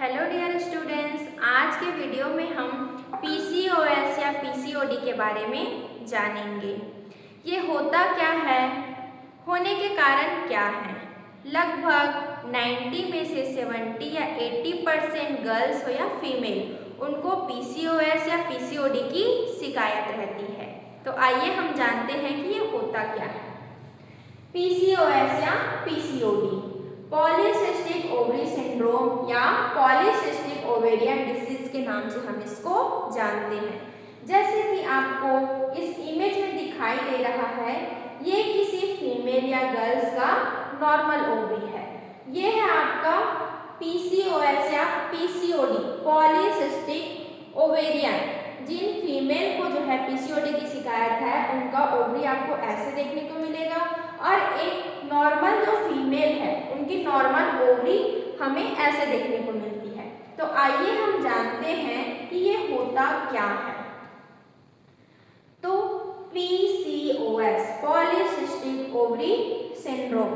Hello dear students, आज के video में हम पीसीओएस या पीसीओडी के बारे में जानेंगे। ये होता क्या है, होने के कारण क्या है। लगभग 90 में से 70 या 80% गर्ल्स हो या फीमेल उनको पीसीओएस या पीसीओडी की शिकायत रहती है। तो आइए हम जानते हैं कि ये होता क्या है। पीसीओएस या पीसीओडी पॉलीसिस्टिक ओवरी सिंड्रोम या पॉलीसिस्टिक ओवेरियन डिसीज के नाम से हम इसको जानते हैं। जैसे कि आपको इस इमेज में दिखाई दे रहा है, ये किसी फीमेल या गर्ल्स का नॉर्मल ओवरी है। ये है आपका पीसीओएस या पीसीओडी पॉलीसिस्टिक ओवेरियन। जिन फीमेल को जो है पीसीओडी की शिकायत है, उनका ओवरी आपको ऐसे देखने को मिलेगा और एक नॉर्मल जो फीमेल है उनकी नॉर्मल ओवरी हमें ऐसे देखने को मिलती है। तो आइए हम जानते हैं कि ये होता क्या है। तो पीसीओएस पॉलीसिस्टिक ओवरी सिंड्रोम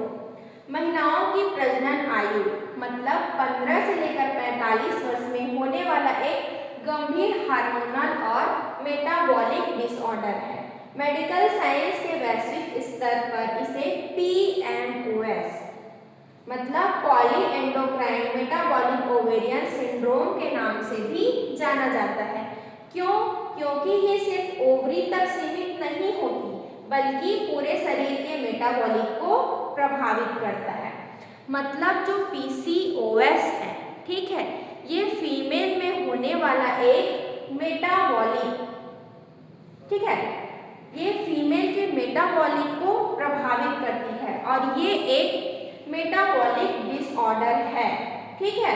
महिलाओं की प्रजनन आयु मतलब 15 से लेकर 45 वर्ष में होने वाला एक गंभीर हार्मोनल और मेटाबॉलिक डिसऑर्डर है। मेडिकल साइंस के वैश्विक स्तर पर इसे पीएमओएस मतलब poly endocrine metabolic ovarian syndrome के नाम से भी जाना जाता है। क्यों? क्योंकि ये सिर्फ ओवरी तक सीमित नहीं होती, बल्कि पूरे शरीर के मेटाबॉलिक को प्रभावित करता है। मतलब जो पीसीओएस है, ठीक है, ये फीमेल में होने वाला एक मेटाबॉलिक, ठीक है, ये फीमेल के मेटाबॉलिक को प्रभावित करती है और ये एक मेटाबॉलिक डिसऑर्डर है। ठीक है,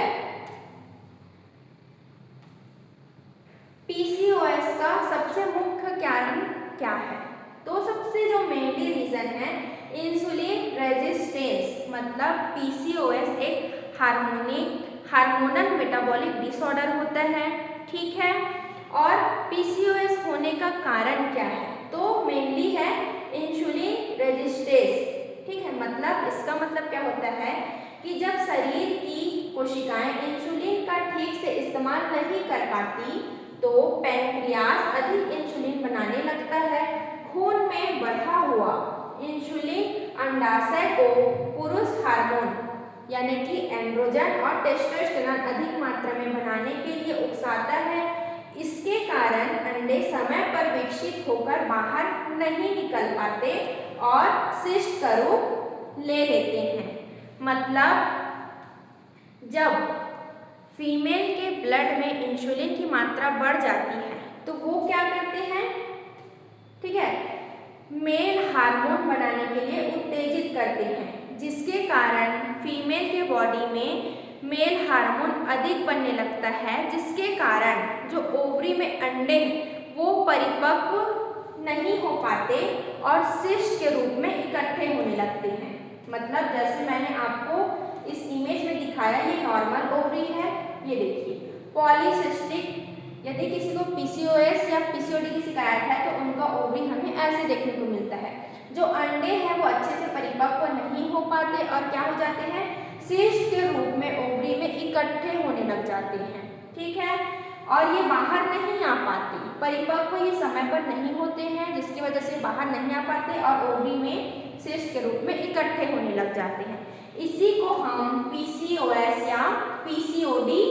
पीसीओएस का सबसे मुख्य कारण क्या है? तो सबसे जो मेनली रीजन है इंसुलिन रेजिस्टेंस। मतलब पीसीओएस एक हार्मोनल मेटाबॉलिक डिसऑर्डर होता है, ठीक है। और पीसीओएस होने का कारण क्या है? तो मेनली है इंसुलिन रेजिस्टेंस, ठीक है। मतलब इसका मतलब क्या होता है कि जब शरीर की कोशिकाएं इंसुलिन का ठीक से इस्तेमाल नहीं कर पाती तो पैंक्रियास अधिक इंसुलिन बनाने लगता है। खून में बढ़ा हुआ इंसुलिन अंडाशय को पुरुष हार्मोन यानी कि एंड्रोजन और टेस्टोस्टेरोन अधिक मात्रा में बनाने के लिए उकसाता है। इसके कारण अंडे समय पर विकसित होकर बाहर नहीं निकल पाते और सिस्ट का रूप ले लेते हैं। मतलब जब फीमेल के ब्लड में इंसुलिन की मात्रा बढ़ जाती है तो वो क्या करते हैं, ठीक है, मेल हार्मोन बनाने के लिए उत्तेजित करते हैं, जिसके कारण फीमेल के बॉडी में मेल हार्मोन अधिक बनने लगता है, जिसके कारण जो ओवरी में अंडे वो परिपक्व नहीं हो पाते और सिस्ट के रूप में इकट्ठे होने लगते हैं। मतलब जैसे मैंने आपको इस इमेज में दिखाया, ये नॉर्मल ओवरी है, ये देखिए पॉलीसिस्टिक। यदि किसी को पीसीओएस या पीसीओडी की शिकायत है तो उनका ओवरी हमें ऐसे देखने को मिलता है। जो अंडे हैं वो अच्छे से परिपक्व नहीं हो पाते और क्या हो जाते हैं, सिस्ट के रूप में ओवरी में इकट्ठे होने लग जाते हैं, ठीक है। और ये बाहर नहीं आ पाते, परिपक्व ये समय पर नहीं होते हैं, जिसकी वजह से बाहर नहीं आ पाते और ओवरी में सिस्ट के रूप में इकट्ठे होने लग जाते हैं। इसी को हम पीसीओएस या पीसीओडी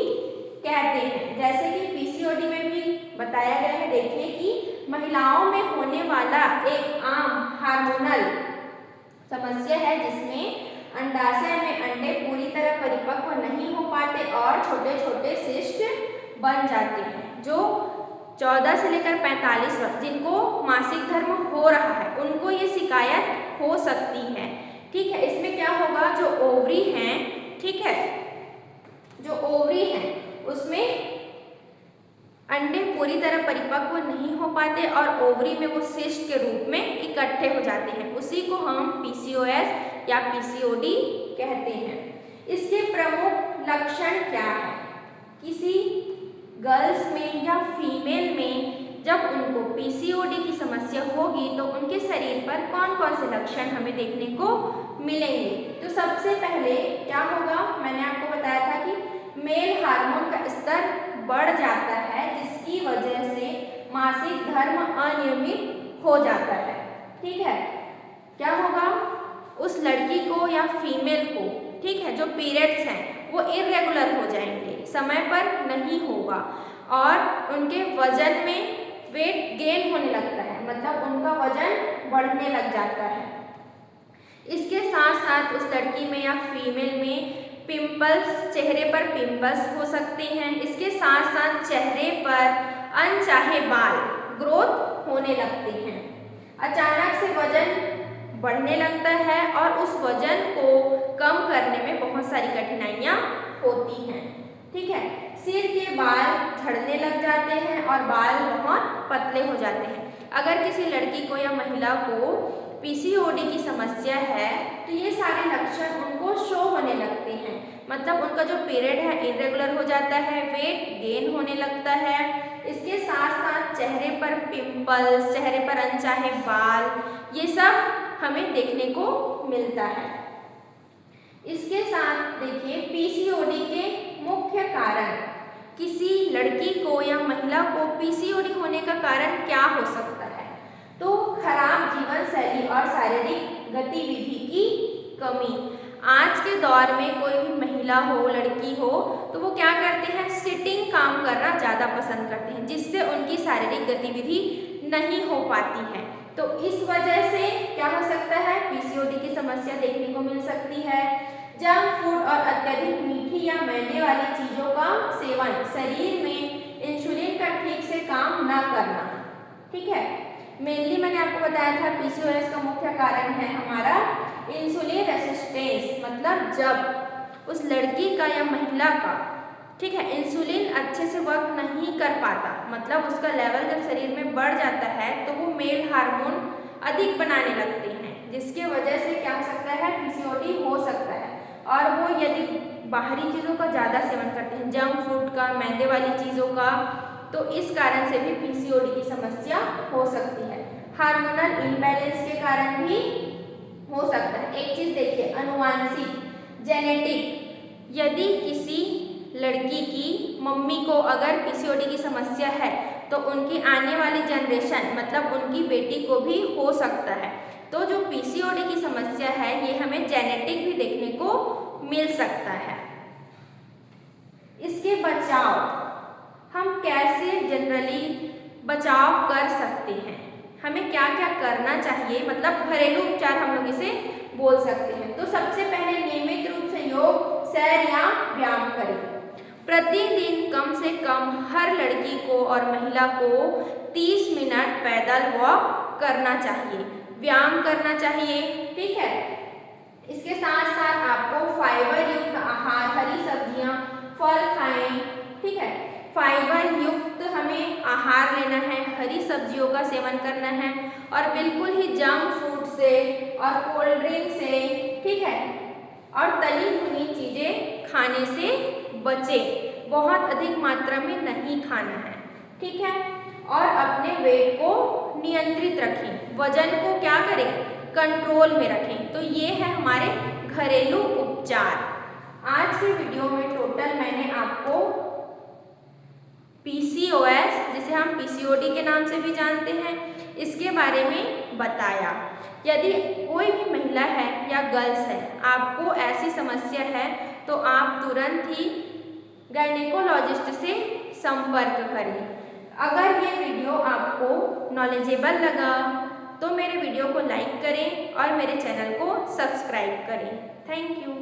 कहते हैं। जैसे कि पीसीओडी में भी बताया गया है, देखिए कि महिलाओं में होने वाला एक आम हार्मोनल समस्या है, जिसमें अंडाशय में अंडे पूरी तरह परिपक्व नहीं हो पाते और छोटे छोटे सिस्ट बन जाते हैं। जो 14 से लेकर 45 वर्ष जिनको मासिक धर्म हो रहा है उनको ये शिकायत हो सकती है, ठीक है। इसमें क्या होगा, जो ओवरी हैं, ठीक है, जो ओवरी हैं उसमें अंडे पूरी तरह परिपक्व नहीं हो पाते और ओवरी में वो सिस्ट के रूप में इकट्ठे हो जाते हैं। उसी को हम पीसीओएस या पीसीओडी कहते हैं। इसके प्रमुख लक्षण क्या है? किसी गर्ल्स में या फीमेल में जब उनको पीसीओडी की समस्या होगी तो उनके शरीर पर कौन कौन से लक्षण हमें देखने को मिलेंगे? तो सबसे पहले क्या होगा, मैंने आपको बताया था कि मेल हार्मोन स्तर बढ़ जाता है, जिसकी वजह से मासिक धर्म अनियमित हो जाता है। ठीक है, क्या होगा, उस लड़की को या फीमेल को, ठीक है, जो पीरियड्स हैं वो इरेगुलर हो जाएंगे, समय पर नहीं होगा और उनके वजन में वेट गेन होने लगता है, मतलब उनका वजन बढ़ने लग जाता है। इसके साथ साथ उस लड़की में या फीमेल में पिंपल्स, चेहरे पर पिंपल्स हो सकते हैं। इसके साथ साथ चेहरे पर अनचाहे बाल ग्रोथ होने लगते हैं। अचानक से वजन बढ़ने लगता है और उस वजन को कम करने में बहुत सारी कठिनाइयाँ होती हैं। ठीक है, सिर के बाल झड़ने लग जाते हैं और बाल बहुत पतले हो जाते हैं। अगर किसी लड़की को या महिला को पीसीओडी की समस्या है तो ये सारे लक्षण उनको शो होने लगते हैं, मतलब उनका जो पीरियड है इरेगुलर हो जाता है, वेट गेन होने लगता है। इसके साथ साथ चेहरे पर पिंपल्स, चेहरे पर अनचाहे बाल, ये सब हमें देखने को मिलता है। इसके साथ देखिए पीसीओडी के मुख्य कारण, किसी लड़की को या महिला को पीसीओडी होने का कारण क्या हो सकता है? तो खराब जीवन शैली और शारीरिक गतिविधि की कमी। आज के दौर में कोई भी महिला हो, लड़की हो, तो वो क्या करते हैं, सिटिंग काम करना ज़्यादा पसंद करते हैं, जिससे उनकी शारीरिक गतिविधि नहीं हो पाती है। तो इस वजह से क्या हो सकता है, पीसीओडी की समस्या देखने को मिल सकती है। जंक फूड और अत्यधिक मीठी या मैदे वाली चीज़ों का सेवन, शरीर में इंसुलिन का ठीक से काम ना करना। ठीक है, मेनली मैंने आपको बताया था पीसीओएस का मुख्य कारण है हमारा इंसुलिन रेसिस्टेंस, मतलब जब उस लड़की का या महिला का, ठीक है, इंसुलिन अच्छे से वर्क नहीं कर पाता, मतलब उसका लेवल जब शरीर में बढ़ जाता है तो वो मेल हार्मोन अधिक बनाने लगते हैं, जिसके वजह से क्या हो सकता है, पीसीओडी हो सकता है। और वो यदि बाहरी चीज़ों का ज़्यादा सेवन करते हैं, जंक फूड का, मैदे वाली चीज़ों का, तो इस कारण से भी पीसीओडी की समस्या हो सकती है। हार्मोनल इम्बैलेंस के कारण भी हो सकता है। एक चीज़ देखिए, अनुवांशिक, जेनेटिक, यदि किसी लड़की की मम्मी को अगर पीसीओडी की समस्या है तो उनकी आने वाली जनरेशन, मतलब उनकी बेटी को भी हो सकता है। तो जो पीसीओडी की समस्या है ये हमें जेनेटिक भी देखने को मिल सकता है। इसके बचाव, हम कैसे जनरली बचाव कर सकते हैं, हमें क्या क्या करना चाहिए, मतलब घरेलू उपचार हम लोग इसे बोल सकते हैं। तो सबसे पहले नियमित रूप से योग, सैर या व्यायाम करें। प्रतिदिन कम से कम हर लड़की को और महिला को 30 मिनट पैदल वॉक करना चाहिए, व्यायाम करना चाहिए। ठीक है, इसके साथ साथ आपको फाइबर युक्त आहार, हरी सब्जियां, फल खाएं। ठीक है, फाइबर युक्त हमें आहार लेना है, हरी सब्जियों का सेवन करना है और बिल्कुल ही जंक फूड से और कोल्ड ड्रिंक से, ठीक है, और तली भुनी चीज़ें खाने से बचें, बहुत अधिक मात्रा में नहीं खाना है। ठीक है, और अपने वेट को नियंत्रित रखें, वजन को क्या करें, कंट्रोल में रखें। तो ये है हमारे घरेलू उपचार। आज के वीडियो में टोटल मैंने आपको पीसीओएस, जिसे हम पीसीओडी के नाम से भी जानते हैं, इसके बारे में बताया। यदि कोई भी महिला है या गर्ल्स है, आपको ऐसी समस्या है तो आप तुरंत ही गायनेकोलॉजिस्ट से संपर्क करें। अगर ये वीडियो आपको नॉलेजेबल लगा तो मेरे वीडियो को लाइक करें और मेरे चैनल को सब्सक्राइब करें। Thank you.